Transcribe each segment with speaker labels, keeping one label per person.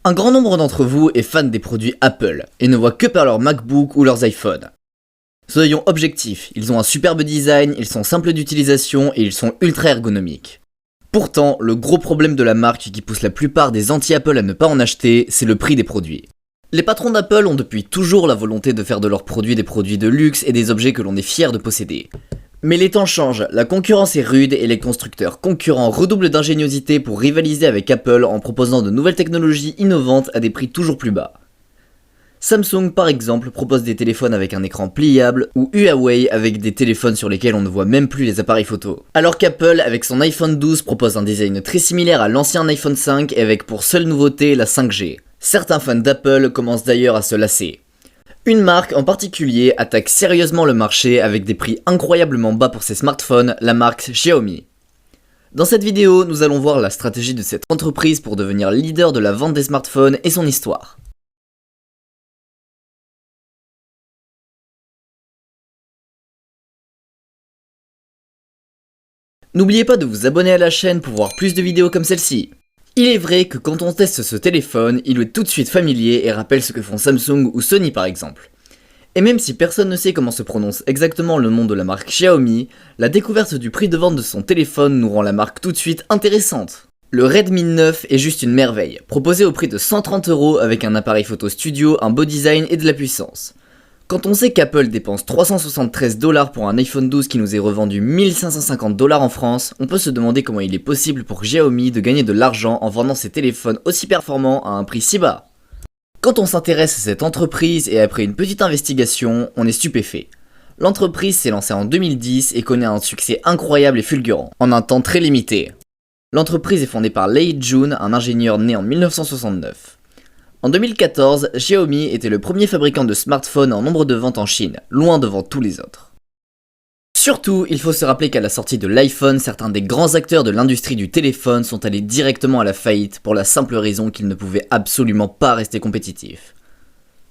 Speaker 1: Un grand nombre d'entre vous est fan des produits Apple et ne voit que par leurs MacBook ou leurs iPhones. Soyons objectifs, ils ont un superbe design, ils sont simples d'utilisation et ils sont ultra ergonomiques. Pourtant, le gros problème de la marque qui pousse la plupart des anti-Apple à ne pas en acheter, c'est le prix des produits. Les patrons d'Apple ont depuis toujours la volonté de faire de leurs produits des produits de luxe et des objets que l'on est fier de posséder. Mais les temps changent, la concurrence est rude et les constructeurs concurrents redoublent d'ingéniosité pour rivaliser avec Apple en proposant de nouvelles technologies innovantes à des prix toujours plus bas. Samsung par exemple propose des téléphones avec un écran pliable ou Huawei avec des téléphones sur lesquels on ne voit même plus les appareils photo. Alors qu'Apple avec son iPhone 12 propose un design très similaire à l'ancien iPhone 5 et avec pour seule nouveauté la 5G. Certains fans d'Apple commencent d'ailleurs à se lasser. Une marque en particulier attaque sérieusement le marché avec des prix incroyablement bas pour ses smartphones, la marque Xiaomi. Dans cette vidéo, nous allons voir la stratégie de cette entreprise pour devenir leader de la vente des smartphones et son histoire. N'oubliez pas de vous abonner à la chaîne pour voir plus de vidéos comme celle-ci. Il est vrai que quand on teste ce téléphone, il est tout de suite familier et rappelle ce que font Samsung ou Sony par exemple. Et même si personne ne sait comment se prononce exactement le nom de la marque Xiaomi, la découverte du prix de vente de son téléphone nous rend la marque tout de suite intéressante. Le Redmi 9 est juste une merveille, proposé au prix de 130 € avec un appareil photo studio, un beau design et de la puissance. Quand on sait qu'Apple dépense 373 $ pour un iPhone 12 qui nous est revendu 1550 $ en France, on peut se demander comment il est possible pour Xiaomi de gagner de l'argent en vendant ses téléphones aussi performants à un prix si bas. Quand on s'intéresse à cette entreprise et après une petite investigation, on est stupéfait. L'entreprise s'est lancée en 2010 et connaît un succès incroyable et fulgurant, en un temps très limité. L'entreprise est fondée par Lei Jun, un ingénieur né en 1969. En 2014, Xiaomi était le premier fabricant de smartphones en nombre de ventes en Chine, loin devant tous les autres. Surtout, il faut se rappeler qu'à la sortie de l'iPhone, certains des grands acteurs de l'industrie du téléphone sont allés directement à la faillite pour la simple raison qu'ils ne pouvaient absolument pas rester compétitifs.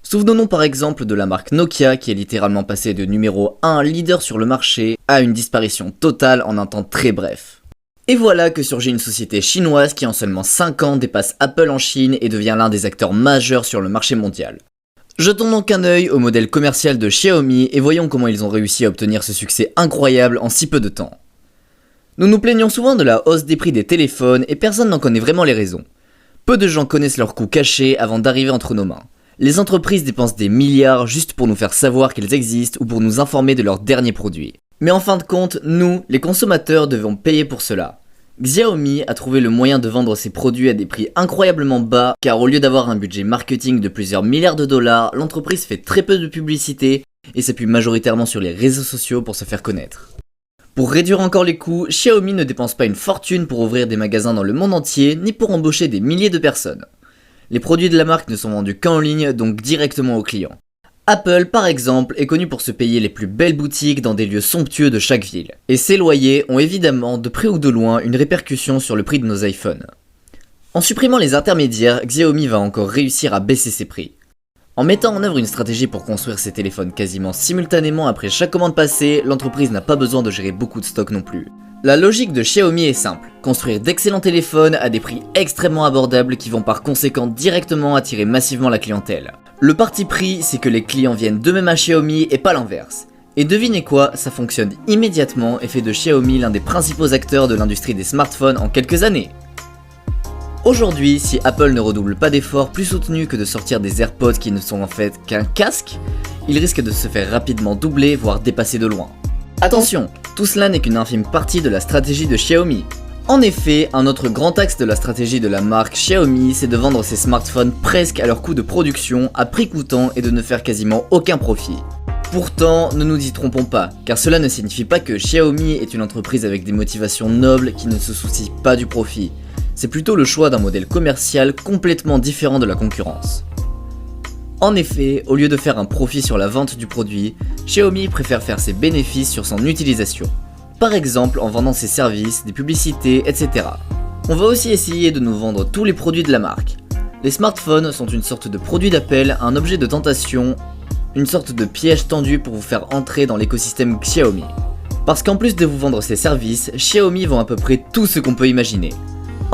Speaker 1: Souvenons-nous par exemple de la marque Nokia qui est littéralement passée de numéro 1 leader sur le marché à une disparition totale en un temps très bref. Et voilà que surgit une société chinoise qui en seulement 5 ans dépasse Apple en Chine et devient l'un des acteurs majeurs sur le marché mondial. Jetons donc un œil au modèle commercial de Xiaomi et voyons comment ils ont réussi à obtenir ce succès incroyable en si peu de temps. Nous nous plaignons souvent de la hausse des prix des téléphones et personne n'en connaît vraiment les raisons. Peu de gens connaissent leurs coûts cachés avant d'arriver entre nos mains. Les entreprises dépensent des milliards juste pour nous faire savoir qu'elles existent ou pour nous informer de leurs derniers produits. Mais en fin de compte, nous, les consommateurs, devons payer pour cela. Xiaomi a trouvé le moyen de vendre ses produits à des prix incroyablement bas, car au lieu d'avoir un budget marketing de plusieurs milliards de dollars, l'entreprise fait très peu de publicité et s'appuie majoritairement sur les réseaux sociaux pour se faire connaître. Pour réduire encore les coûts, Xiaomi ne dépense pas une fortune pour ouvrir des magasins dans le monde entier, ni pour embaucher des milliers de personnes. Les produits de la marque ne sont vendus qu'en ligne, donc directement aux clients. Apple, par exemple, est connu pour se payer les plus belles boutiques dans des lieux somptueux de chaque ville. Et ces loyers ont évidemment, de près ou de loin, une répercussion sur le prix de nos iPhones. En supprimant les intermédiaires, Xiaomi va encore réussir à baisser ses prix. En mettant en œuvre une stratégie pour construire ses téléphones quasiment simultanément après chaque commande passée, l'entreprise n'a pas besoin de gérer beaucoup de stock non plus. La logique de Xiaomi est simple, construire d'excellents téléphones à des prix extrêmement abordables qui vont par conséquent directement attirer massivement la clientèle. Le parti pris, c'est que les clients viennent d'eux-mêmes à Xiaomi et pas l'inverse. Et devinez quoi, ça fonctionne immédiatement et fait de Xiaomi l'un des principaux acteurs de l'industrie des smartphones en quelques années. Aujourd'hui, si Apple ne redouble pas d'efforts plus soutenus que de sortir des AirPods qui ne sont en fait qu'un casque, il risque de se faire rapidement doubler, voire dépasser de loin. Attention, tout cela n'est qu'une infime partie de la stratégie de Xiaomi. En effet, un autre grand axe de la stratégie de la marque Xiaomi, c'est de vendre ses smartphones presque à leur coût de production, à prix coûtant et de ne faire quasiment aucun profit. Pourtant, ne nous y trompons pas, car cela ne signifie pas que Xiaomi est une entreprise avec des motivations nobles qui ne se soucie pas du profit. C'est plutôt le choix d'un modèle commercial complètement différent de la concurrence. En effet, au lieu de faire un profit sur la vente du produit, Xiaomi préfère faire ses bénéfices sur son utilisation. Par exemple en vendant ses services, des publicités, etc. On va aussi essayer de nous vendre tous les produits de la marque. Les smartphones sont une sorte de produit d'appel, un objet de tentation, une sorte de piège tendu pour vous faire entrer dans l'écosystème Xiaomi. Parce qu'en plus de vous vendre ses services, Xiaomi vend à peu près tout ce qu'on peut imaginer.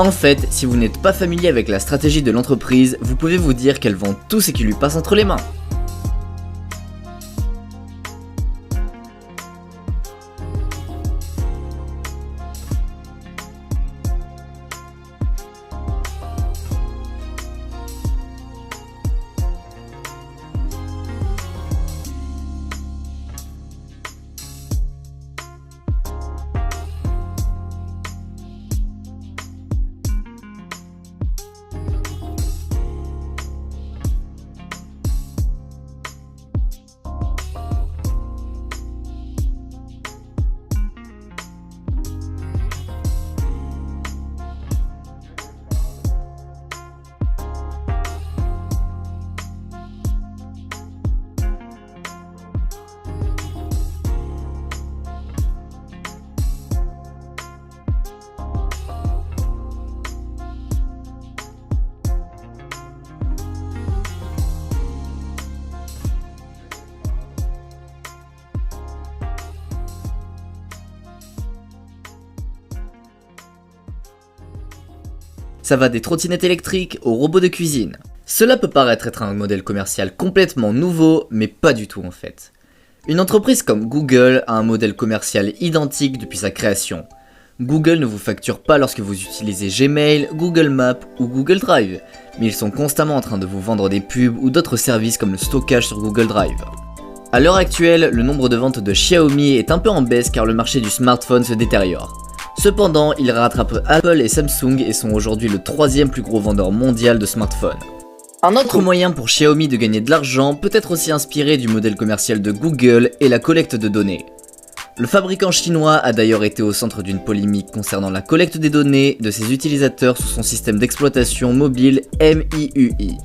Speaker 1: En fait, si vous n'êtes pas familier avec la stratégie de l'entreprise, vous pouvez vous dire qu'elle vend tout ce qui lui passe entre les mains. Ça va des trottinettes électriques aux robots de cuisine. Cela peut paraître être un modèle commercial complètement nouveau, mais pas du tout en fait. Une entreprise comme Google a un modèle commercial identique depuis sa création. Google ne vous facture pas lorsque vous utilisez Gmail, Google Maps ou Google Drive, mais ils sont constamment en train de vous vendre des pubs ou d'autres services comme le stockage sur Google Drive. A l'heure actuelle, le nombre de ventes de Xiaomi est un peu en baisse car le marché du smartphone se détériore. Cependant, ils rattrapent Apple et Samsung et sont aujourd'hui le 3e plus gros vendeur mondial de smartphones. Un autre moyen pour Xiaomi de gagner de l'argent peut être aussi inspiré du modèle commercial de Google et la collecte de données. Le fabricant chinois a d'ailleurs été au centre d'une polémique concernant la collecte des données de ses utilisateurs sous son système d'exploitation mobile MIUI.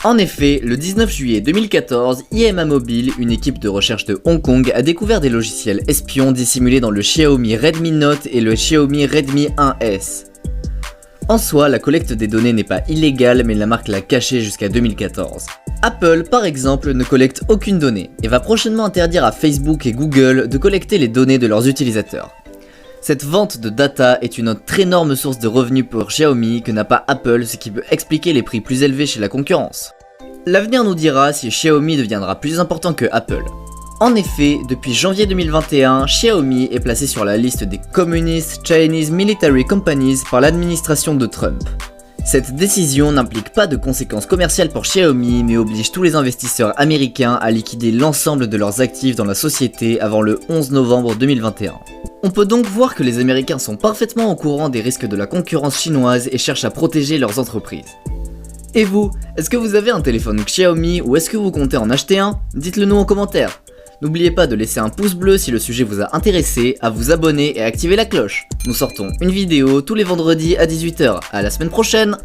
Speaker 1: En effet, le 19 juillet 2014, IMA Mobile, une équipe de recherche de Hong Kong, a découvert des logiciels espions dissimulés dans le Xiaomi Redmi Note et le Xiaomi Redmi 1S. En soi, la collecte des données n'est pas illégale, mais la marque l'a cachée jusqu'à 2014. Apple, par exemple, ne collecte aucune donnée, et va prochainement interdire à Facebook et Google de collecter les données de leurs utilisateurs. Cette vente de data est une autre énorme source de revenus pour Xiaomi que n'a pas Apple, ce qui peut expliquer les prix plus élevés chez la concurrence. L'avenir nous dira si Xiaomi deviendra plus important que Apple. En effet, depuis janvier 2021, Xiaomi est placé sur la liste des Communist Chinese Military Companies par l'administration de Trump. Cette décision n'implique pas de conséquences commerciales pour Xiaomi, mais oblige tous les investisseurs américains à liquider l'ensemble de leurs actifs dans la société avant le 11 novembre 2021. On peut donc voir que les Américains sont parfaitement au courant des risques de la concurrence chinoise et cherchent à protéger leurs entreprises. Et vous, est-ce que vous avez un téléphone Xiaomi ou est-ce que vous comptez en acheter un? Dites-le nous en commentaire. N'oubliez pas de laisser un pouce bleu si le sujet vous a intéressé, à vous abonner et à activer la cloche. Nous sortons une vidéo tous les vendredis à 18 h. À la semaine prochaine!